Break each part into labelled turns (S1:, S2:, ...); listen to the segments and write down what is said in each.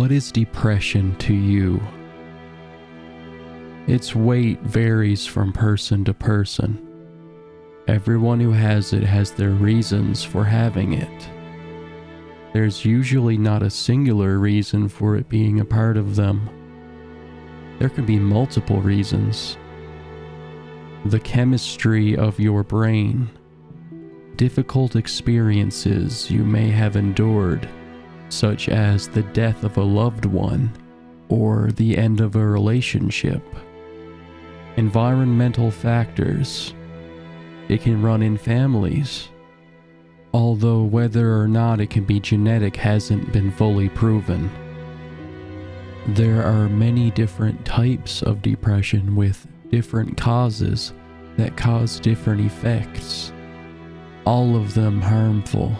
S1: What is depression to you? Its weight varies from person to person. Everyone who has it has their reasons for having it. There's usually not a singular reason for it being a part of them. There can be multiple reasons. The chemistry of your brain, difficult experiences you may have endured, such as the death of a loved one or the end of a relationship. Environmental factors. It can run in families, although whether or not it can be genetic hasn't been fully proven. There are many different types of depression with different causes that cause different effects, all of them harmful.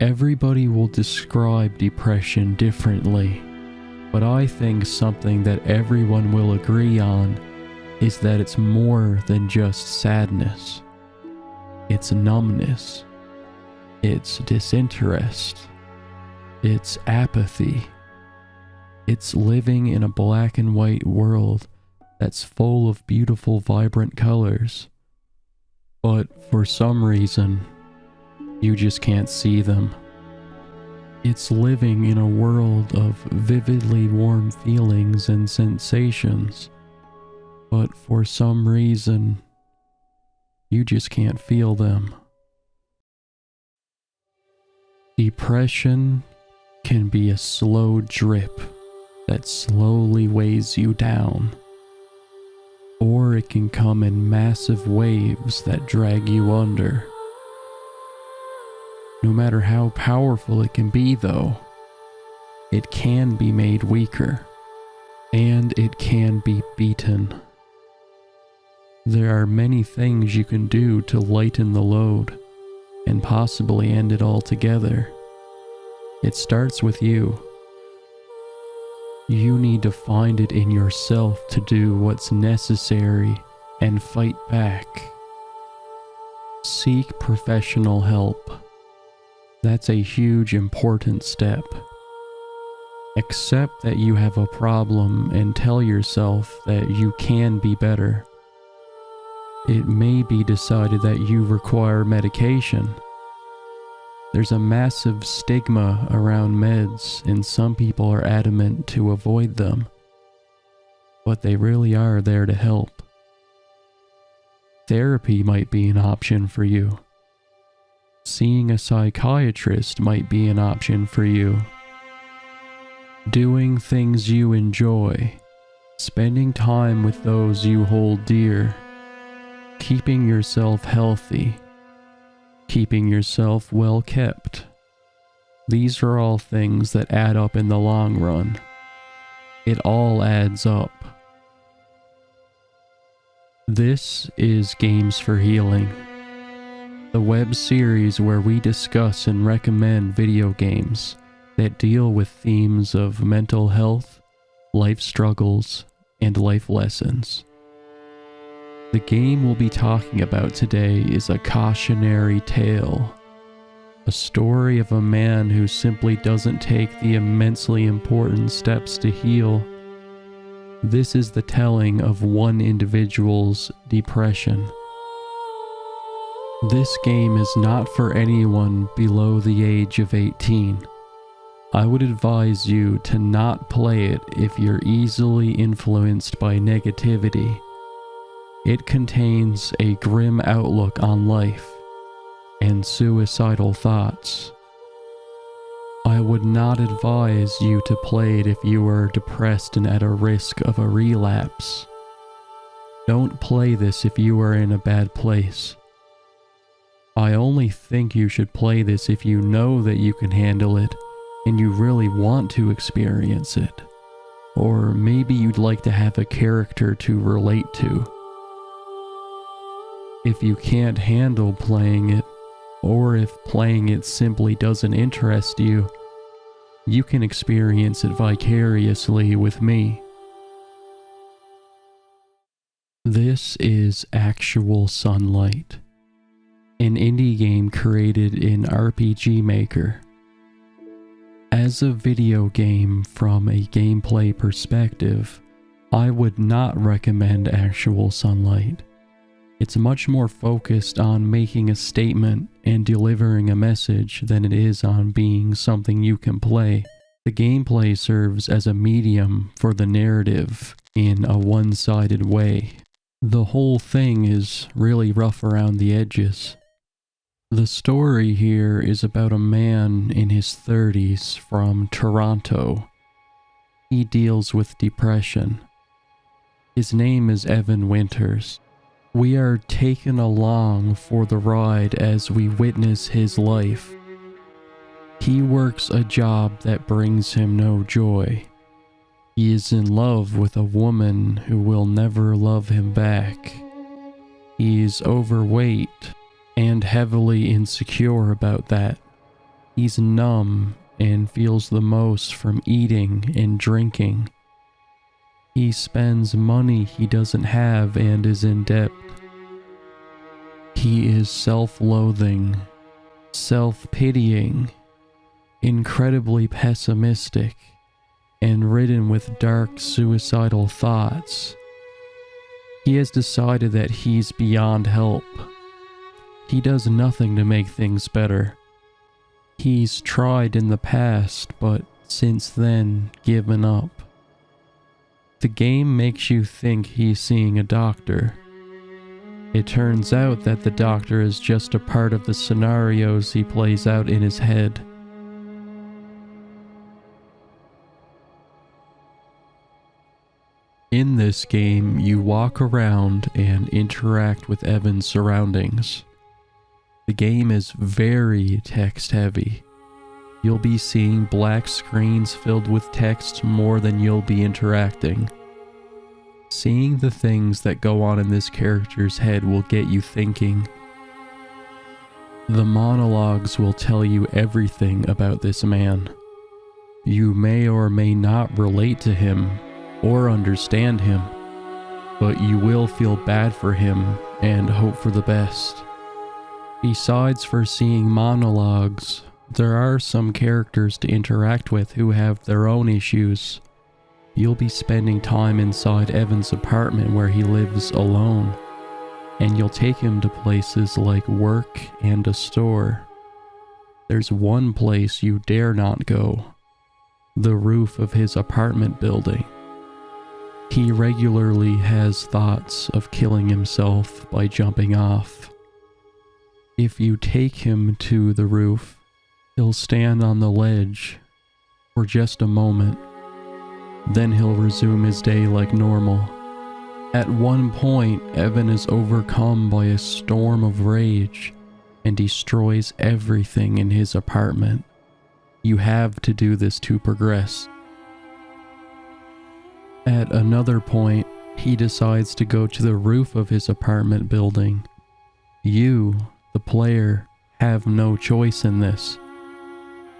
S1: Everybody will describe depression differently, but I think something that everyone will agree on is that it's more than just sadness. It's numbness. It's disinterest. It's apathy. It's living in a black and white world that's full of beautiful, vibrant colors. But for some reason, you just can't see them. It's living in a world of vividly warm feelings and sensations. But for some reason, you just can't feel them. Depression can be a slow drip that slowly weighs you down, or it can come in massive waves that drag you under. No matter how powerful it can be, though, it can be made weaker, and it can be beaten. There are many things you can do to lighten the load and possibly end it altogether. It starts with you. You need to find it in yourself to do what's necessary and fight back. Seek professional help. That's a huge, important step. Accept that you have a problem and tell yourself that you can be better. It may be decided that you require medication. There's a massive stigma around meds, and some people are adamant to avoid them. But they really are there to help. Therapy might be an option for you. Seeing a psychiatrist might be an option for you. Doing things you enjoy. Spending time with those you hold dear. Keeping yourself healthy. Keeping yourself well kept. These are all things that add up in the long run. It all adds up. This is Games for Healing, the web series where we discuss and recommend video games that deal with themes of mental health, life struggles, and life lessons. The game we'll be talking about today is a cautionary tale, a story of a man who simply doesn't take the immensely important steps to heal. This is the telling of one individual's depression. This game is not for anyone below the age of 18. I would advise you to not play it if you're easily influenced by negativity. It contains a grim outlook on life and suicidal thoughts. I would not advise you to play it if you are depressed and at a risk of a relapse. Don't play this if you are in a bad place. I only think you should play this if you know that you can handle it and you really want to experience it. Or maybe you'd like to have a character to relate to. If you can't handle playing it, or if playing it simply doesn't interest you, you can experience it vicariously with me. This is Actual Sunlight, an indie game created in RPG Maker. As a video game from a gameplay perspective, I would not recommend actual sunlight. It's much more focused on making a statement and delivering a message than it is on being something you can play. The gameplay serves as a medium for the narrative in a one-sided way. The whole thing is really rough around the edges. The story here is about a man in his 30s from Toronto. He deals with depression. His name is Evan Winters. We are taken along for the ride as we witness his life. He works a job that brings him no joy. He is in love with a woman who will never love him back. He is overweight and heavily insecure about that. He's numb and feels the most from eating and drinking. He spends money he doesn't have and is in debt. He is self-loathing, self-pitying, incredibly pessimistic, and ridden with dark suicidal thoughts. He has decided that he's beyond help. He does nothing to make things better. He's tried in the past, but since then given up. The game makes you think he's seeing a doctor. It turns out that the doctor is just a part of the scenarios he plays out in his head. In this game, you walk around and interact with Evan's surroundings. The game is very text-heavy. You'll be seeing black screens filled with text more than you'll be interacting. Seeing the things that go on in this character's head will get you thinking. The monologues will tell you everything about this man. You may or may not relate to him or understand him, but you will feel bad for him and hope for the best. Besides foreseeing monologues, there are some characters to interact with who have their own issues. You'll be spending time inside Evan's apartment where he lives alone, and you'll take him to places like work and a store. There's one place you dare not go: the roof of his apartment building. He regularly has thoughts of killing himself by jumping off. If you take him to the roof, he'll stand on the ledge for just a moment. Then he'll resume his day like normal. At one point, Evan is overcome by a storm of rage and destroys everything in his apartment. You have to do this to progress. At another point, he decides to go to the roof of his apartment building. You, the player, have no choice in this.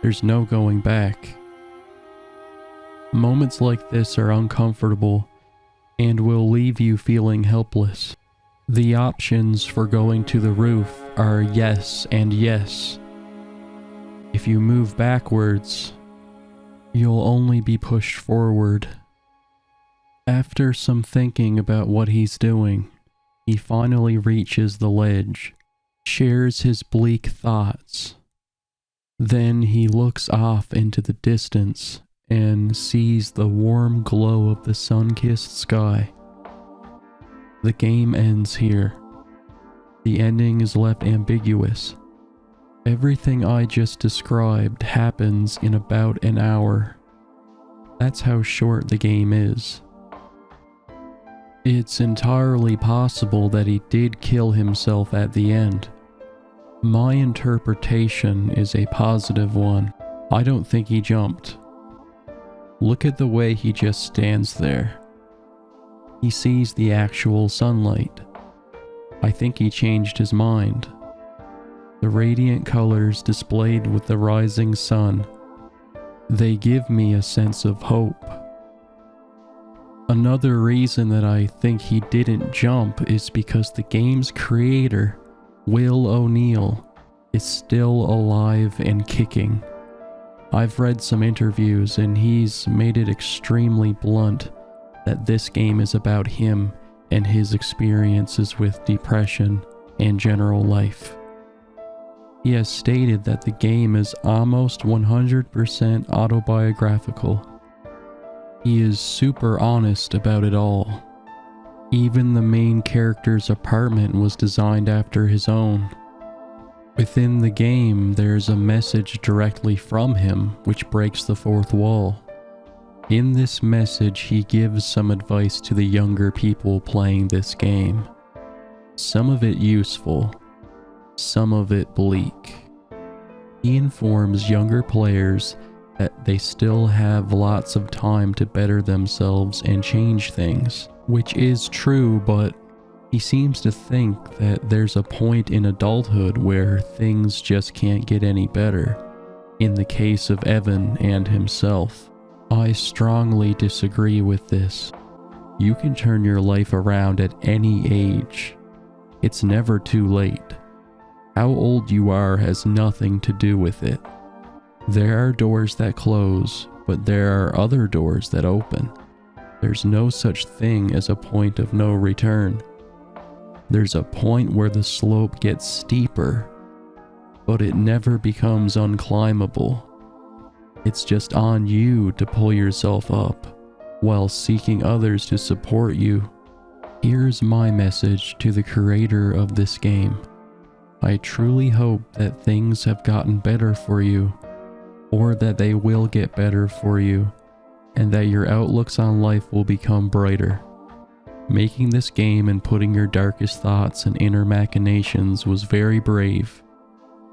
S1: There's no going back. Moments like this are uncomfortable and will leave you feeling helpless. The options for going to the roof are yes and yes. If you move backwards, you'll only be pushed forward. After some thinking about what he's doing, he finally reaches the ledge, shares his bleak thoughts. Then he looks off into the distance and sees the warm glow of the sun-kissed sky. The game ends here. The ending is left ambiguous. Everything I just described happens in about an hour. That's how short the game is. It's entirely possible that he did kill himself at the end. My interpretation is a positive one. I don't think he jumped. Look at the way he just stands there. He sees the actual sunlight. I think he changed his mind. The radiant colors displayed with the rising sun, they give me a sense of hope. Another reason that I think he didn't jump is because the game's creator, Will O'Neill, is still alive and kicking. I've read some interviews and he's made it extremely blunt that this game is about him and his experiences with depression and general life. He has stated that the game is almost 100% autobiographical. He is super honest about it all. Even the main character's apartment was designed after his own. Within the game, there's a message directly from him which breaks the fourth wall. In this message, he gives some advice to the younger people playing this game. Some of it useful, some of it bleak. He informs younger players that they still have lots of time to better themselves and change things, which is true, but he seems to think that there's a point in adulthood where things just can't get any better, in the case of Evan and himself. I strongly disagree with this. You can turn your life around at any age. It's never too late. How old you are has nothing to do with it. There are doors that close, but there are other doors that open. There's no such thing as a point of no return. There's a point where the slope gets steeper, but it never becomes unclimbable. It's just on you to pull yourself up, while seeking others to support you. Here's my message to the creator of this game. I truly hope that things have gotten better for you, or that they will get better for you, and that your outlooks on life will become brighter. Making this game and putting your darkest thoughts and inner machinations was very brave.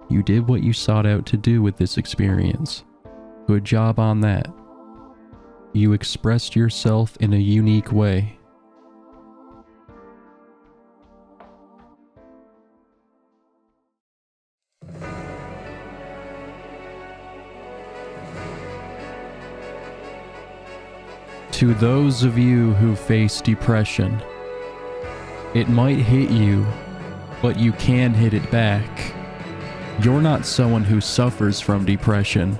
S1: You did what you sought out to do with this experience. Good job on that. You expressed yourself in a unique way. To those of you who face depression, it might hit you, but you can hit it back. You're not someone who suffers from depression.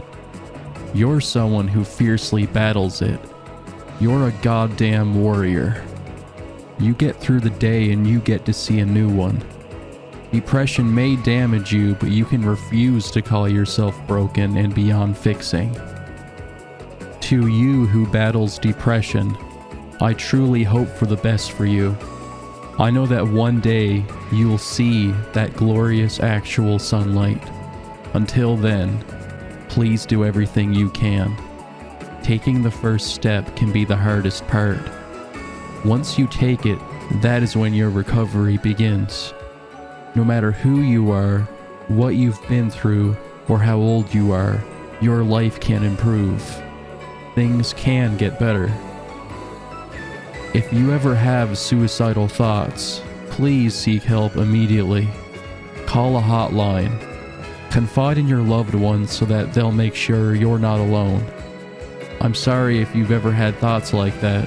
S1: You're someone who fiercely battles it. You're a goddamn warrior. You get through the day and you get to see a new one. Depression may damage you, but you can refuse to call yourself broken and beyond fixing. To you who battles depression, I truly hope for the best for you. I know that one day you'll see that glorious actual sunlight. Until then, please do everything you can. Taking the first step can be the hardest part. Once you take it, that is when your recovery begins. No matter who you are, what you've been through, or how old you are, your life can improve. Things can get better. If you ever have suicidal thoughts, please seek help immediately. Call a hotline. Confide in your loved ones so that they'll make sure you're not alone. I'm sorry if you've ever had thoughts like that,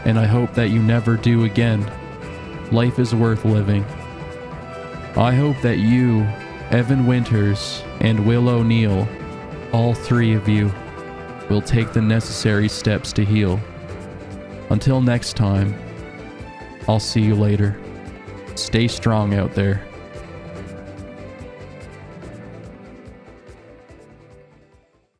S1: and I hope that you never do again. Life is worth living. I hope that you, Evan Winters, and Will O'Neill, all three of you, will take the necessary steps to heal. Until next time, I'll see you later. Stay strong out there.